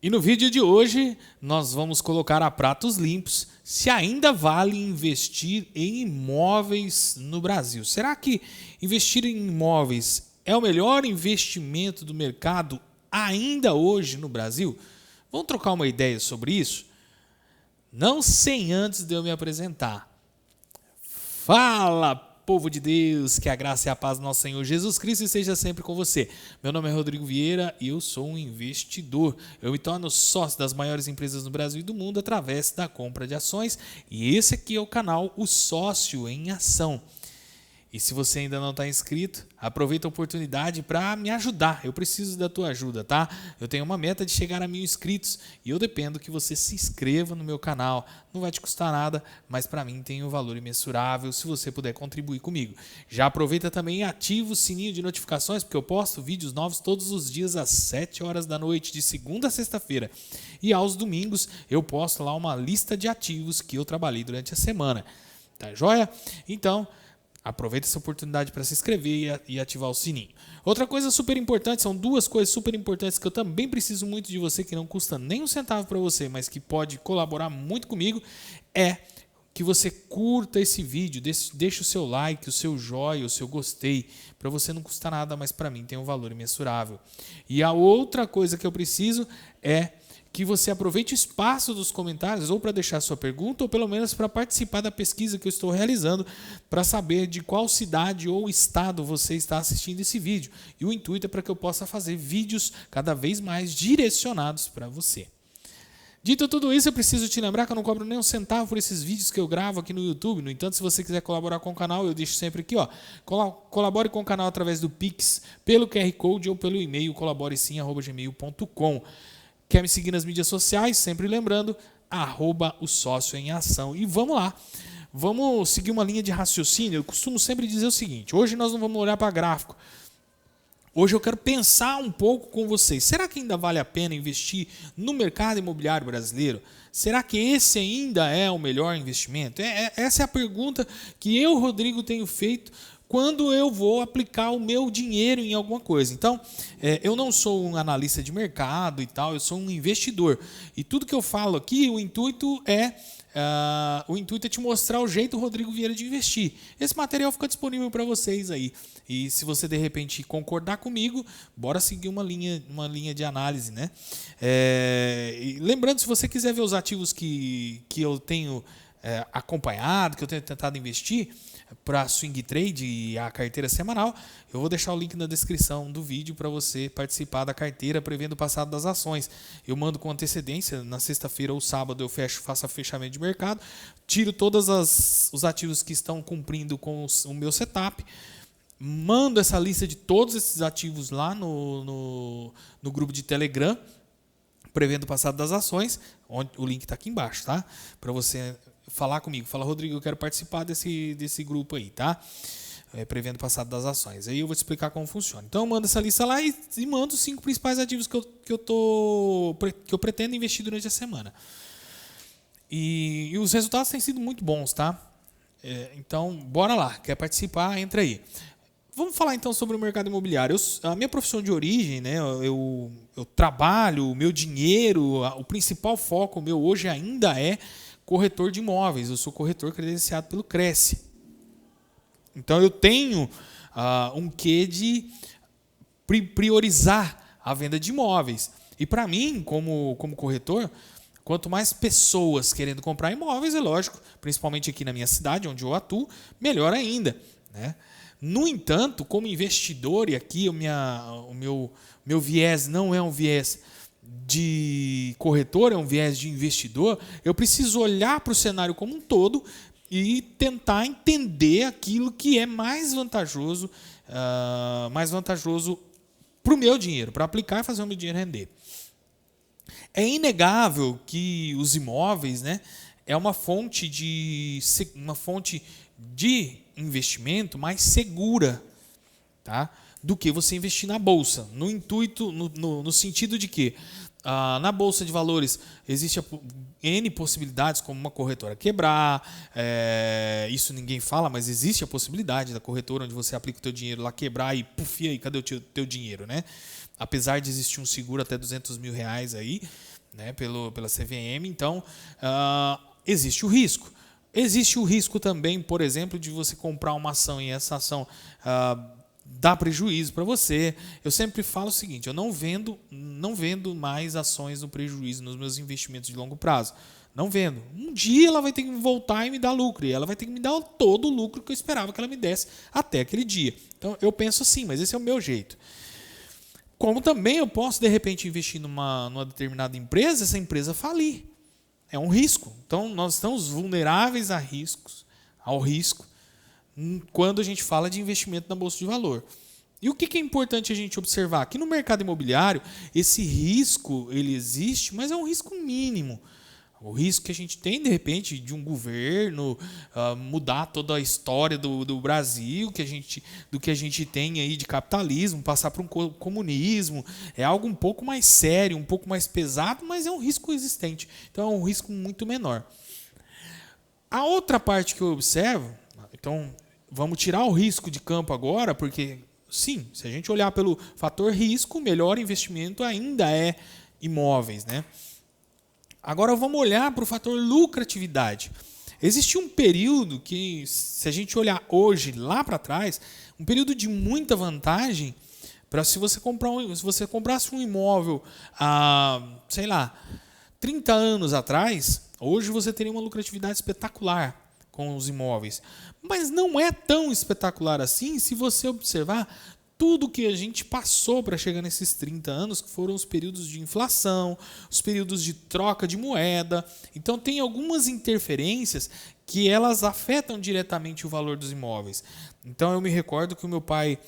E no vídeo de hoje nós vamos colocar a pratos limpos se ainda vale investir em imóveis no Brasil. Será que investir em imóveis é o melhor investimento do mercado ainda hoje no Brasil? Vamos trocar uma ideia sobre isso? Não sem antes de eu me apresentar. Fala, povo de Deus, que a graça e a paz do nosso Senhor Jesus Cristo esteja sempre com você. Meu nome é Rodrigo Vieira e eu sou um investidor. Eu me torno sócio das maiores empresas no Brasil e do mundo através da compra de ações. E esse aqui é o canal O Sócio em Ação. E se você ainda não está inscrito, aproveita a oportunidade para me ajudar. Eu preciso da tua ajuda, tá? Eu tenho uma meta de chegar a 1.000 inscritos e eu dependo que você se inscreva no meu canal. Não vai te custar nada, mas para mim tem um valor imensurável se você puder contribuir comigo. Já aproveita também e ativa o sininho de notificações, porque eu posto vídeos novos todos os dias às 7 horas da noite, de segunda a sexta-feira. E aos domingos eu posto lá uma lista de ativos que eu trabalhei durante a semana. Tá joia? Então, aproveita essa oportunidade para se inscrever e ativar o sininho. Outra coisa super importante, são duas coisas super importantes que eu também preciso muito de você, que não custa nem um centavo para você, mas que pode colaborar muito comigo, é que você curta esse vídeo, deixe o seu like, o seu joinha, o seu gostei. Para você não custa nada, mas para mim tem um valor imensurável. E a outra coisa que eu preciso é que você aproveite o espaço dos comentários ou para deixar sua pergunta ou pelo menos para participar da pesquisa que eu estou realizando para saber de qual cidade ou estado você está assistindo esse vídeo. E o intuito é para que eu possa fazer vídeos cada vez mais direcionados para você. Dito tudo isso, eu preciso te lembrar que eu não cobro nem um centavo por esses vídeos que eu gravo aqui no YouTube. No entanto, se você quiser colaborar com o canal, eu deixo sempre aqui, ó. Colabore com o canal através do Pix, pelo QR Code ou pelo e-mail colaboresim@gmail.com. Quer me seguir nas mídias sociais? Sempre lembrando, @o Sócio em Ação. E vamos lá, vamos seguir uma linha de raciocínio. Eu costumo sempre dizer o seguinte, hoje nós não vamos olhar para gráfico. Hoje eu quero pensar um pouco com vocês. Será que ainda vale a pena investir no mercado imobiliário brasileiro? Será que esse ainda é o melhor investimento? Essa é a pergunta que eu, Rodrigo, tenho feito quando eu vou aplicar o meu dinheiro em alguma coisa. Então, eu não sou um analista de mercado e tal, eu sou um investidor. E tudo que eu falo aqui, o intuito é te mostrar o jeito Rodrigo Vieira de investir. Esse material fica disponível para vocês aí. E se você de repente concordar comigo, bora seguir uma linha de análise, né? E lembrando, se você quiser ver os ativos que eu tenho acompanhado, que eu tenho tentado investir para swing trade e a carteira semanal, eu vou deixar o link na descrição do vídeo para você participar da carteira prevendo o passado das ações. Eu mando com antecedência, na sexta-feira ou sábado eu faço fechamento de mercado, tiro todos os ativos que estão cumprindo com o meu setup, mando essa lista de todos esses ativos lá no grupo de Telegram, prevendo o passado das ações, onde o link está aqui embaixo, tá? Para você falar comigo, fala, Rodrigo, eu quero participar desse grupo aí, tá? Prevendo o passado das ações. Aí eu vou te explicar como funciona. Então eu mando essa lista lá e mando os 5 principais ativos que eu pretendo investir durante a semana. E os resultados têm sido muito bons, tá? Então, bora lá. Quer participar? Entra aí. Vamos falar então sobre o mercado imobiliário. A minha profissão de origem, né, eu trabalho, o meu dinheiro, o principal foco meu hoje ainda é corretor de imóveis. Eu sou corretor credenciado pelo Cresce. Então eu tenho um quê de priorizar a venda de imóveis. E para mim, como corretor, quanto mais pessoas querendo comprar imóveis, é lógico, principalmente aqui na minha cidade, onde eu atuo, melhor ainda, né? No entanto, como investidor, e aqui o meu viés não é um viés de corretor, é um viés de investidor, eu preciso olhar para o cenário como um todo e tentar entender aquilo que é mais vantajoso para o meu dinheiro, para aplicar e fazer o meu dinheiro render. É inegável que os imóveis, né, é uma fonte de investimento mais segura, tá, do que você investir na bolsa. No sentido de que na Bolsa de Valores existe N possibilidades, como uma corretora quebrar, isso ninguém fala, mas existe a possibilidade da corretora onde você aplica o teu dinheiro lá quebrar e puf, e aí, cadê o teu dinheiro, né? Apesar de existir um seguro até R$200 mil aí, né, pela CVM. Então, existe o risco. Existe o risco também, por exemplo, de você comprar uma ação e essa ação dá prejuízo para você. Eu sempre falo o seguinte: eu não vendo mais ações no prejuízo nos meus investimentos de longo prazo. Não vendo. Um dia ela vai ter que voltar e me dar lucro. E ela vai ter que me dar todo o lucro que eu esperava que ela me desse até aquele dia. Então eu penso assim, mas esse é o meu jeito. Como também eu posso, de repente, investir numa determinada empresa, essa empresa falir. É um risco. Então nós estamos vulneráveis ao risco, quando a gente fala de investimento na Bolsa de Valor. E o que é importante a gente observar? Que no mercado imobiliário, esse risco ele existe, mas é um risco mínimo. O risco que a gente tem, de repente, de um governo mudar toda a história do Brasil, do que a gente tem aí de capitalismo, passar para um comunismo, é algo um pouco mais sério, um pouco mais pesado, mas é um risco existente. Então, é um risco muito menor. A outra parte que eu observo, então, vamos tirar o risco de campo agora, porque, sim, se a gente olhar pelo fator risco, o melhor investimento ainda é imóveis, né? Agora vamos olhar para o fator lucratividade. Existe um período que, se a gente olhar hoje, lá para trás, um período de muita vantagem para se você comprasse um imóvel há, sei lá, 30 anos atrás, hoje você teria uma lucratividade espetacular com os imóveis. Mas não é tão espetacular assim se você observar tudo que a gente passou para chegar nesses 30 anos, que foram os períodos de inflação, os períodos de troca de moeda. Então, tem algumas interferências que elas afetam diretamente o valor dos imóveis. Então, eu me recordo que o meu pai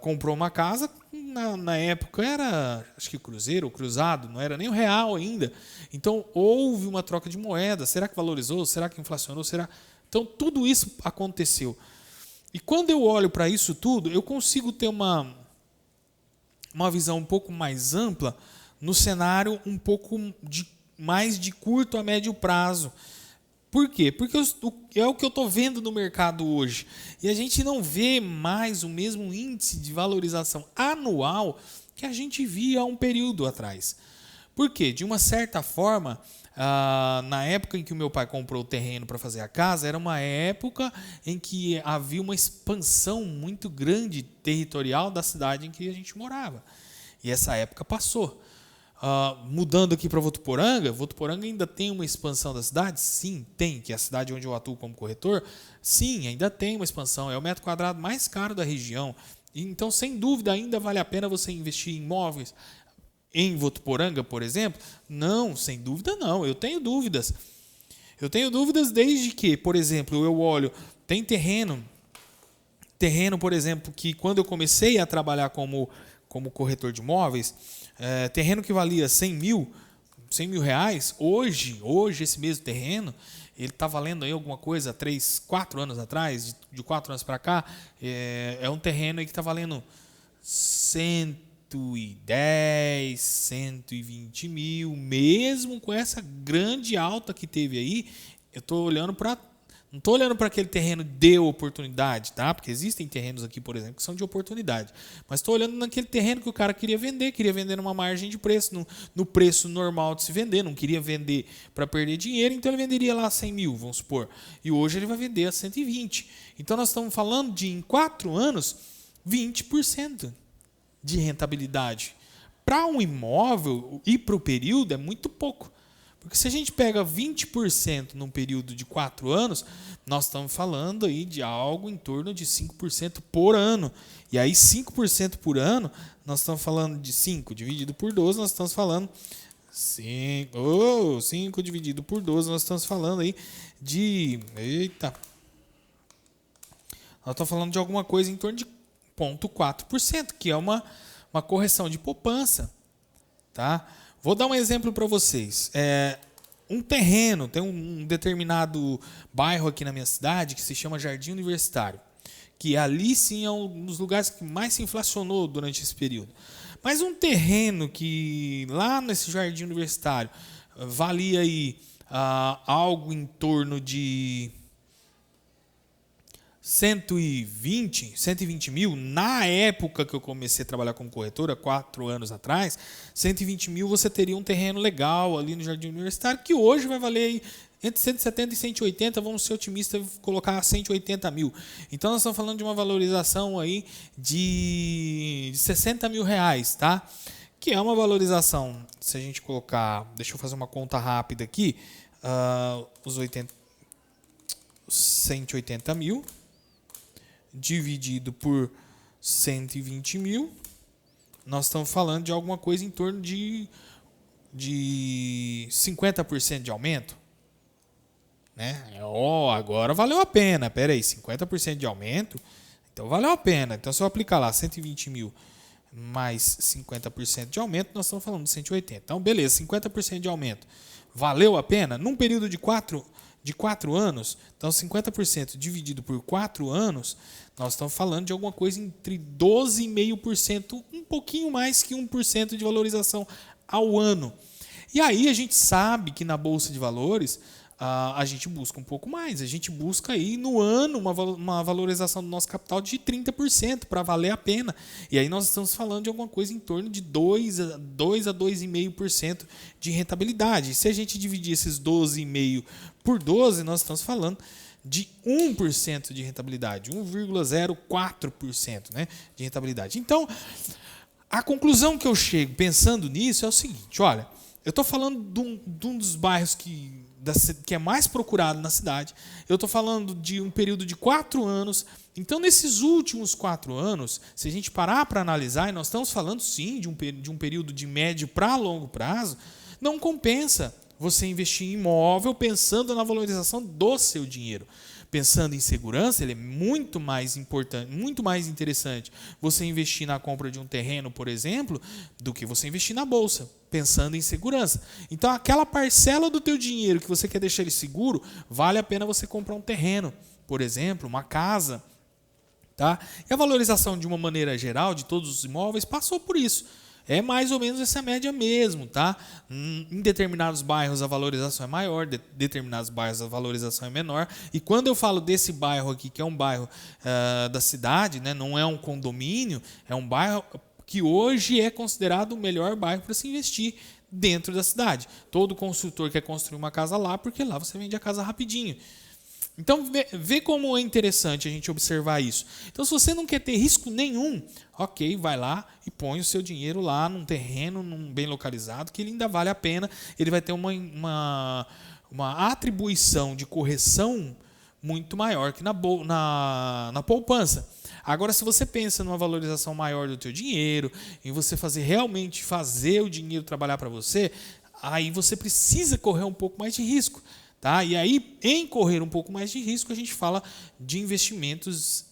comprou uma casa, na época era, acho que cruzeiro ou cruzado, não era nem o real ainda. Então, houve uma troca de moeda. Será que valorizou? Será que inflacionou? Então, tudo isso aconteceu. E quando eu olho para isso tudo, eu consigo ter uma visão um pouco mais ampla no cenário um pouco mais de curto a médio prazo. Por quê? Porque é o que eu estou vendo no mercado hoje. E a gente não vê mais o mesmo índice de valorização anual que a gente via há um período atrás. Por quê? De uma certa forma, na época em que o meu pai comprou o terreno para fazer a casa, era uma época em que havia uma expansão muito grande territorial da cidade em que a gente morava. E essa época passou. Mudando aqui para Votuporanga ainda tem uma expansão da cidade? Sim, tem. Que é a cidade onde eu atuo como corretor? Sim, ainda tem uma expansão. É o metro quadrado mais caro da região. Então, sem dúvida, ainda vale a pena você investir em imóveis. Em Votuporanga, por exemplo? Não, sem dúvida não. Eu tenho dúvidas. Eu tenho dúvidas desde que, por exemplo, eu olho, tem terreno, por exemplo, que quando eu comecei a trabalhar como corretor de imóveis, terreno que valia 100 mil reais, hoje esse mesmo terreno, ele está valendo aí alguma coisa 3, 4 anos atrás, de 4 anos para cá, é um terreno aí que está valendo 110, 120 mil, mesmo com essa grande alta que teve aí, eu estou olhando não estou olhando para aquele terreno de oportunidade, tá? Porque existem terrenos aqui, por exemplo, que são de oportunidade. Mas estou olhando naquele terreno que o cara queria vender numa margem de preço, no preço normal de se vender, não queria vender para perder dinheiro, então ele venderia lá 100 mil, vamos supor. E hoje ele vai vender a 120. Então nós estamos falando de, em 4 anos, 20% de rentabilidade. Para um imóvel e para o período é muito pouco. Porque se a gente pega 20% num período de 4 anos, nós estamos falando aí de algo em torno de 5% por ano. E aí 5% por ano, nós estamos falando de 5 dividido por 12, nós estamos falando 5 dividido por 12, nós estamos falando aí de... Nós estamos falando de alguma coisa em torno de 0,4%, que é uma correção de poupança. Tá? Vou dar um exemplo para vocês. Um terreno, tem um determinado bairro aqui na minha cidade que se chama Jardim Universitário, que ali sim é um dos lugares que mais se inflacionou durante esse período. Mas um terreno que lá nesse Jardim Universitário valia aí algo em torno de 120 mil, na época que eu comecei a trabalhar como corretora, 4 anos atrás, 120 mil você teria um terreno legal ali no Jardim Universitário, que hoje vai valer aí entre 170 e 180, vamos ser otimistas e colocar 180 mil. Então nós estamos falando de uma valorização aí de 60 mil reais, tá? Que é uma valorização, se a gente colocar, deixa eu fazer uma conta rápida aqui, os 180 mil, dividido por 120 mil, nós estamos falando de alguma coisa em torno de 50% de aumento. Né? Agora valeu a pena. Pera aí, 50% de aumento, então valeu a pena. Então, se eu aplicar lá 120 mil mais 50% de aumento, nós estamos falando de 180. Então, beleza, 50% de aumento. Valeu a pena? Num período de 4 anos, então 50% dividido por 4 anos, nós estamos falando de alguma coisa entre 12,5%, um pouquinho mais que 1% de valorização ao ano. E aí a gente sabe que na Bolsa de Valores a gente busca um pouco mais. A gente busca aí no ano uma valorização do nosso capital de 30% para valer a pena. E aí nós estamos falando de alguma coisa em torno de 2 a 2,5% de rentabilidade. Se a gente dividir esses 12,5% por 12, nós estamos falando de 1% de rentabilidade, 1,04%, né, de rentabilidade. Então, a conclusão que eu chego pensando nisso é o seguinte, olha, eu estou falando de um dos bairros que é mais procurado na cidade, eu estou falando de um período de 4 anos, então nesses últimos 4 anos, se a gente parar para analisar, e nós estamos falando sim de um período de médio para longo prazo, não compensa você investir em imóvel pensando na valorização do seu dinheiro. Pensando em segurança, ele é muito mais importante, muito mais interessante você investir na compra de um terreno, por exemplo, do que você investir na bolsa, pensando em segurança. Então, aquela parcela do teu dinheiro que você quer deixar ele seguro, vale a pena você comprar um terreno, por exemplo, uma casa. Tá? E a valorização, de uma maneira geral, de todos os imóveis, passou por isso. É mais ou menos essa média mesmo, tá? Em determinados bairros a valorização é maior, em determinados bairros a valorização é menor. E quando eu falo desse bairro aqui, que é um bairro da cidade, né? Não é um condomínio, é um bairro que hoje é considerado o melhor bairro para se investir dentro da cidade. Todo construtor quer construir uma casa lá, porque lá você vende a casa rapidinho. Então, vê como é interessante a gente observar isso. Então, se você não quer ter risco nenhum, ok, vai lá e põe o seu dinheiro lá num terreno, bem localizado, que ele ainda vale a pena. Ele vai ter uma atribuição de correção muito maior que na poupança. Agora, se você pensa numa valorização maior do teu dinheiro, em você realmente fazer o dinheiro trabalhar para você, aí você precisa correr um pouco mais de risco. Tá? E aí, em correr um pouco mais de risco, a gente fala de investimentos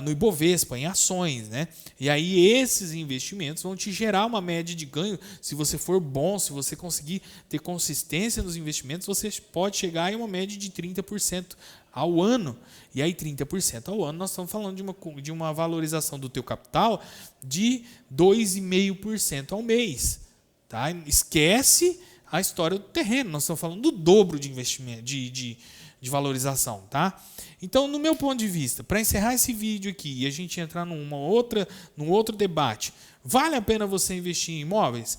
no Ibovespa, em ações. Né? E aí, esses investimentos vão te gerar uma média de ganho. Se você for bom, se você conseguir ter consistência nos investimentos, você pode chegar em uma média de 30% ao ano. E aí, 30% ao ano, nós estamos falando de uma valorização do teu capital de 2,5% ao mês. Tá? Esquece a história do terreno, nós estamos falando do dobro de investimento, de valorização, tá? Então, no meu ponto de vista, para encerrar esse vídeo aqui e a gente entrar num outro debate, vale a pena você investir em imóveis?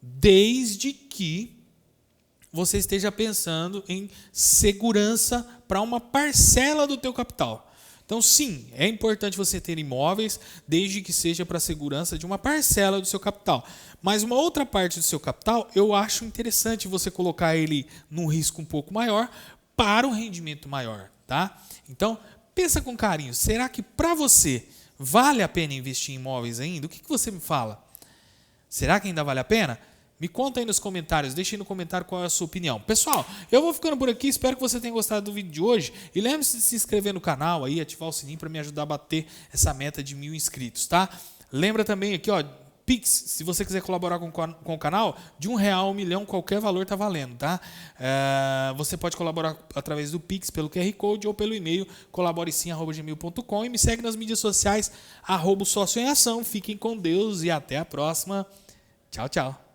Desde que você esteja pensando em segurança para uma parcela do teu capital. Então, sim, é importante você ter imóveis, desde que seja para a segurança de uma parcela do seu capital. Mas uma outra parte do seu capital, eu acho interessante você colocar ele num risco um pouco maior para um rendimento maior. Tá? Então, pensa com carinho. Será que para você vale a pena investir em imóveis ainda? O que você me fala? Será que ainda vale a pena? Me conta aí nos comentários, deixa aí no comentário qual é a sua opinião. Pessoal, eu vou ficando por aqui, espero que você tenha gostado do vídeo de hoje. E lembre-se de se inscrever no canal, aí, ativar o sininho para me ajudar a bater essa meta de 1000 inscritos. Tá? Lembra também aqui, ó, Pix, se você quiser colaborar com o canal, de R$1 a R$1 milhão, qualquer valor está valendo. Tá? Você pode colaborar através do Pix, pelo QR Code ou pelo e-mail colaboresim@gmail.com e me segue nas mídias sociais, @sócio em ação. Fiquem com Deus e até a próxima. Tchau, tchau.